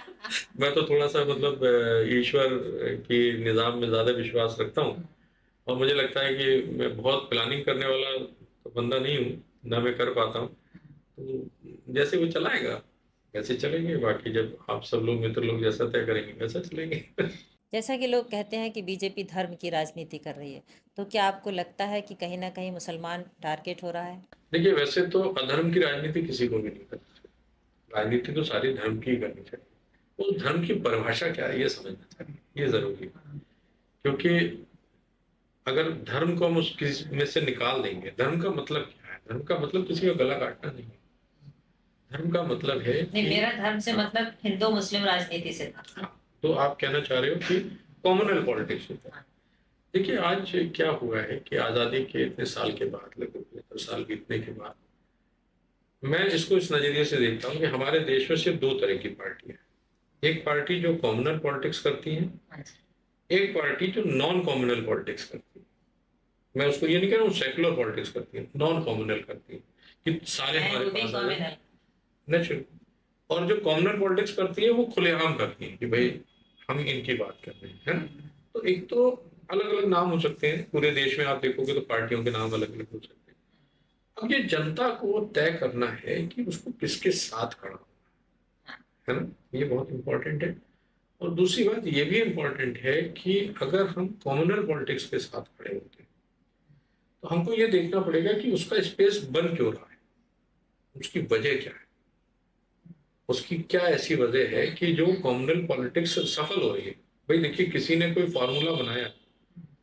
S2: मैं तो थोड़ा सा मतलब ईश्वर की निज़ाम में ज़्यादा विश्वास रखता हूँ, और मुझे लगता है कि मैं बहुत प्लानिंग करने वाला तो बंदा नहीं हूँ, ना मैं कर पाता हूँ। तो जैसे वो चलाएगा वैसे चलेंगे, बाकी जब आप सब लोग मित्र लोग जैसा तय करेंगे वैसा चलेंगे।
S1: जैसा कि लोग कहते हैं कि बीजेपी धर्म की राजनीति कर रही है, तो क्या आपको लगता है कि कहीं ना कहीं मुसलमान टारगेट हो रहा है?
S2: देखिए, वैसे तो अधर्म की राजनीति किसी को भी नहीं करनी चाहिए, राजनीति तो सारी धर्म की ही करनी चाहिए। उस धर्म की परिभाषा क्या है ये समझना चाहिए, ये जरूरी है, क्योंकि अगर धर्म को हम उस में से निकाल देंगे, धर्म का मतलब क्या है? धर्म का मतलब किसी का गला काटना नहीं है। धर्म का मतलब है
S1: नहीं,
S2: कि
S1: मेरा धर्म से मतलब हिंदू मुस्लिम राजनीति से था।
S2: हाँ, तो आप कहना चाह रहे हो कि कॉमनल पॉलिटिक्स होता है। देखिए, आज क्या हुआ है कि आज़ादी के इतने साल के बाद, लगभग 75 साल बीतने के बाद, मैं इसको इस नजरिए से देखता हूँ कि हमारे देश में सिर्फ दो तरह की पार्टियां हैं। एक पार्टी जो कॉमनल पॉलिटिक्स करती है, एक पार्टी जो नॉन कॉमनल पॉलिटिक्स करती है। मैं उसको ये नहीं कह रहा हूँ सेकुलर पॉलिटिक्स करती है, नॉन कॉमनल करती है, कि सारे हमारे पास आ जाए, नेचुरल। और जो कॉमनल पॉलिटिक्स करती है वो खुलेआम करती है कि भाई हम इनकी बात कर रहे हैं, है ना? तो एक तो अलग अलग नाम हो सकते हैं, पूरे देश में आप देखोगे तो पार्टियों के नाम अलग अलग हो सकते हैं। अब ये जनता को तय करना है कि उसको किसके साथ खड़ा होना है ना, ये बहुत इंपॉर्टेंट है। और दूसरी बात ये भी इम्पोर्टेंट है कि अगर हम कम्युनल पॉलिटिक्स के साथ खड़े होते हैं तो हमको ये देखना पड़ेगा कि उसका स्पेस बन क्यों रहा है, उसकी वजह क्या है, उसकी क्या ऐसी वजह है कि जो कम्युनल पॉलिटिक्स सफल हो रही है। भाई देखिए, किसी ने कोई फार्मूला बनाया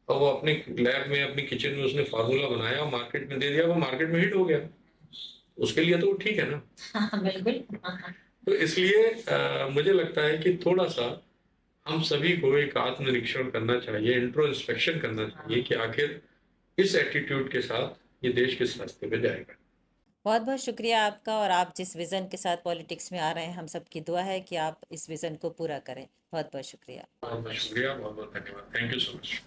S2: और वो अपने लैब में अपनी किचन में उसने फार्मूला बनाया और मार्केट में दे दिया, वो मार्केट में हिट हो गया, उसके लिए तो वो ठीक है ना। बिल्कुल। तो इसलिए मुझे लगता है कि थोड़ा सा हम सभी को एक आत्मनिरीक्षण करना चाहिए, इंट्रोस्पेक्शन करना चाहिए कि आखिर इस एटीट्यूड के साथ ये देश किस रास्ते पे जाएगा।
S1: बहुत बहुत शुक्रिया आपका, और आप जिस विज़न के साथ पॉलिटिक्स में आ रहे हैं, हम सबकी दुआ है कि आप इस विज़न को पूरा करें। बहुत बहुत शुक्रिया।
S2: बहुत बहुत शुक्रिया, बहुत बहुत धन्यवाद। Thank you so much.